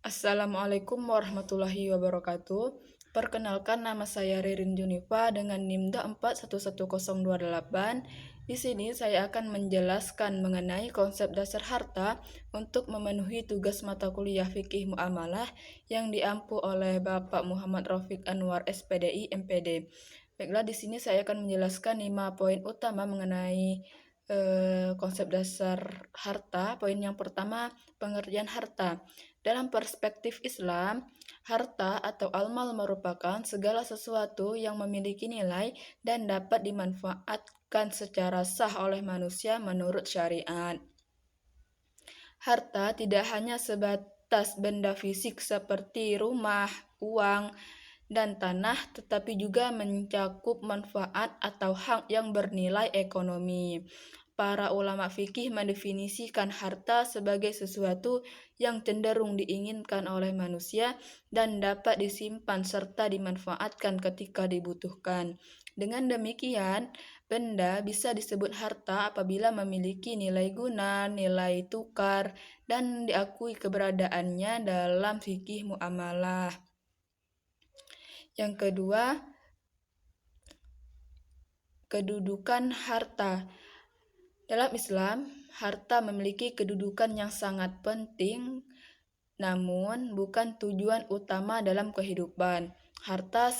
Assalamualaikum warahmatullahi wabarakatuh. Perkenalkan, nama saya Ririn Junifa dengan NIM 411028. Di sini saya akan menjelaskan mengenai konsep dasar harta untuk memenuhi tugas mata kuliah fikih muamalah yang diampu oleh Bapak Muhammad Rafiq Anwar SPDI MPD. Baiklah, di sini saya akan menjelaskan 5 poin utama mengenai konsep dasar harta. Poin yang pertama, pengertian harta. Dalam perspektif Islam, harta atau almal merupakan segala sesuatu yang memiliki nilai dan dapat dimanfaatkan secara sah oleh manusia menurut syariat. Harta tidak hanya sebatas benda fisik seperti rumah, uang, dan tanah, tetapi juga mencakup manfaat atau hak yang bernilai ekonomi. Para ulama fikih mendefinisikan harta sebagai sesuatu yang cenderung diinginkan oleh manusia dan dapat disimpan serta dimanfaatkan ketika dibutuhkan. Dengan demikian, benda bisa disebut harta apabila memiliki nilai guna, nilai tukar, dan diakui keberadaannya dalam fikih muamalah. Yang kedua, kedudukan harta. Dalam Islam, harta memiliki kedudukan yang sangat penting, namun bukan tujuan utama dalam kehidupan. Harta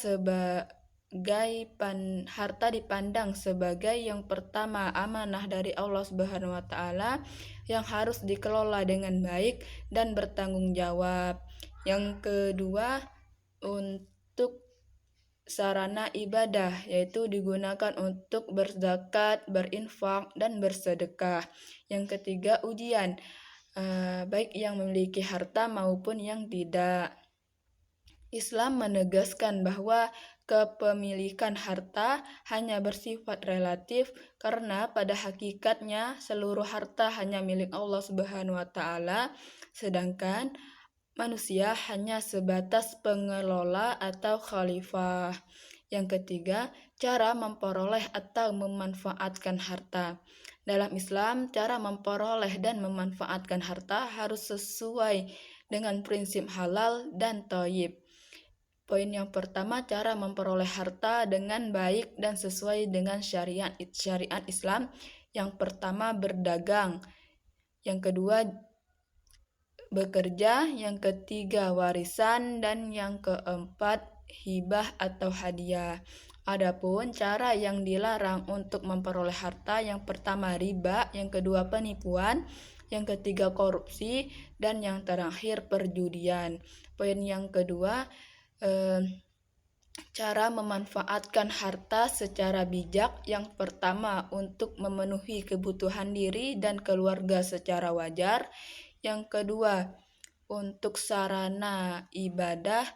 dipandang sebagai yang pertama amanah dari Allah Subhanahu wa taala yang harus dikelola dengan baik dan bertanggung jawab. Yang kedua, untuk sarana ibadah, yaitu digunakan untuk berzakat, berinfak, dan bersedekah. Yang ketiga, ujian, baik yang memiliki harta maupun yang tidak. Islam menegaskan bahwa kepemilikan harta hanya bersifat relatif karena pada hakikatnya seluruh harta hanya milik Allah Subhanahu wa taala, sedangkan manusia hanya sebatas pengelola atau khalifah. Yang ketiga, cara memperoleh atau memanfaatkan harta. Dalam Islam, cara memperoleh dan memanfaatkan harta harus sesuai dengan prinsip halal dan thayyib. Poin yang pertama, cara memperoleh harta dengan baik dan sesuai dengan syariat Islam. Yang pertama, berdagang. Yang kedua, bekerja. Yang ketiga, warisan. Dan yang keempat, hibah atau hadiah. Adapun cara yang dilarang untuk memperoleh harta, yang pertama riba, yang kedua penipuan, yang ketiga korupsi, dan yang terakhir perjudian. Poin yang kedua, cara memanfaatkan harta secara bijak. Yang pertama, untuk memenuhi kebutuhan diri dan keluarga secara wajar. Yang kedua, untuk sarana ibadah,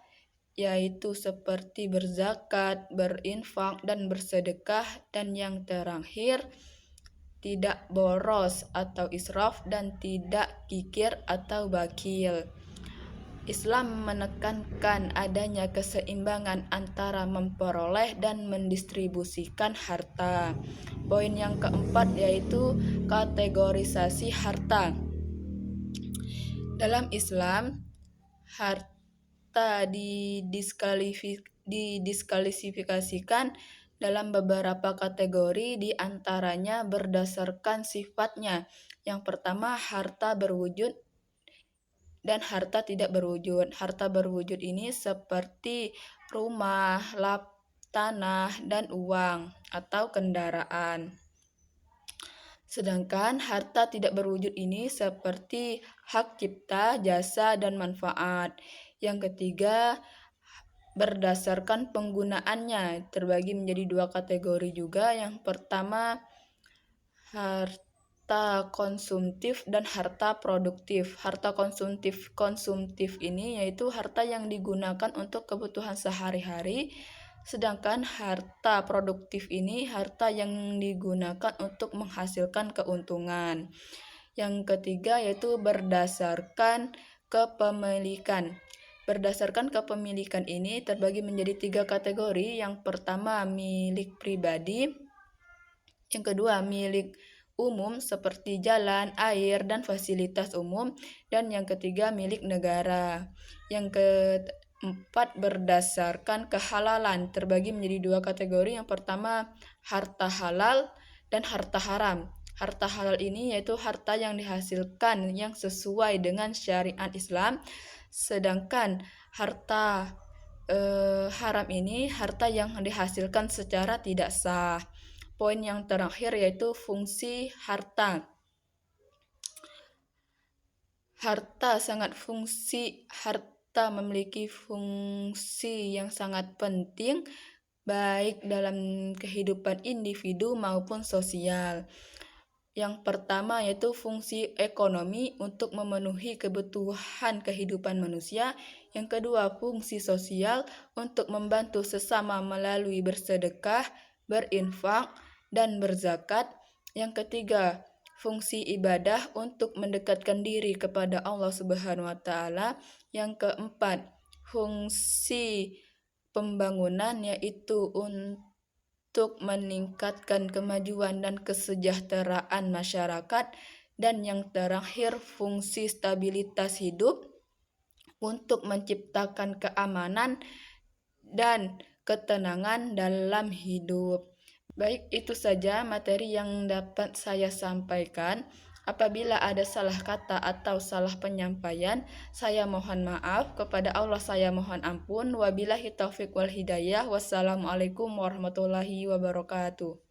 yaitu seperti berzakat, berinfak, dan bersedekah. Dan yang terakhir, tidak boros atau israf dan tidak kikir atau bakil. Islam menekankan adanya keseimbangan antara memperoleh dan mendistribusikan harta. Poin yang keempat yaitu kategorisasi harta. Dalam Islam, harta didiskualifikasikan dalam beberapa kategori, di antaranya berdasarkan sifatnya. Yang pertama, harta berwujud dan harta tidak berwujud. Harta berwujud ini seperti rumah, tanah, dan uang atau kendaraan. Sedangkan harta tidak berwujud ini seperti hak cipta, jasa, dan manfaat. Yang ketiga, berdasarkan penggunaannya terbagi menjadi dua kategori juga. Yang pertama, harta konsumtif dan harta produktif. Harta konsumtif ini yaitu harta yang digunakan untuk kebutuhan sehari-hari, sedangkan harta produktif ini harta yang digunakan untuk menghasilkan keuntungan. Yang ketiga yaitu berdasarkan kepemilikan. Berdasarkan kepemilikan ini terbagi menjadi 3 kategori. Yang pertama, milik pribadi. Yang kedua, milik umum seperti jalan, air, dan fasilitas umum. Dan yang ketiga, milik negara. Yang keempat, berdasarkan kehalalan, terbagi menjadi dua kategori. Yang pertama, harta halal dan harta haram. Harta halal ini yaitu harta yang dihasilkan yang sesuai dengan syariat Islam, sedangkan harta haram ini harta yang dihasilkan secara tidak sah. Poin yang terakhir yaitu fungsi harta. Harta memiliki fungsi yang sangat penting baik dalam kehidupan individu maupun sosial. Yang pertama yaitu fungsi ekonomi untuk memenuhi kebutuhan kehidupan manusia. Yang kedua, fungsi sosial untuk membantu sesama melalui bersedekah, berinfak, dan berzakat. Yang ketiga, fungsi ibadah untuk mendekatkan diri kepada Allah Subhanahu wa taala. Yang keempat, fungsi pembangunan yaitu untuk meningkatkan kemajuan dan kesejahteraan masyarakat. Dan yang terakhir, fungsi stabilitas hidup untuk menciptakan keamanan dan ketenangan dalam hidup. Baik, itu saja materi yang dapat saya sampaikan. Apabila ada salah kata atau salah penyampaian, saya mohon maaf. Kepada Allah saya mohon ampun. Wabillahi taufiq wal hidayah. Wassalamualaikum warahmatullahi wabarakatuh.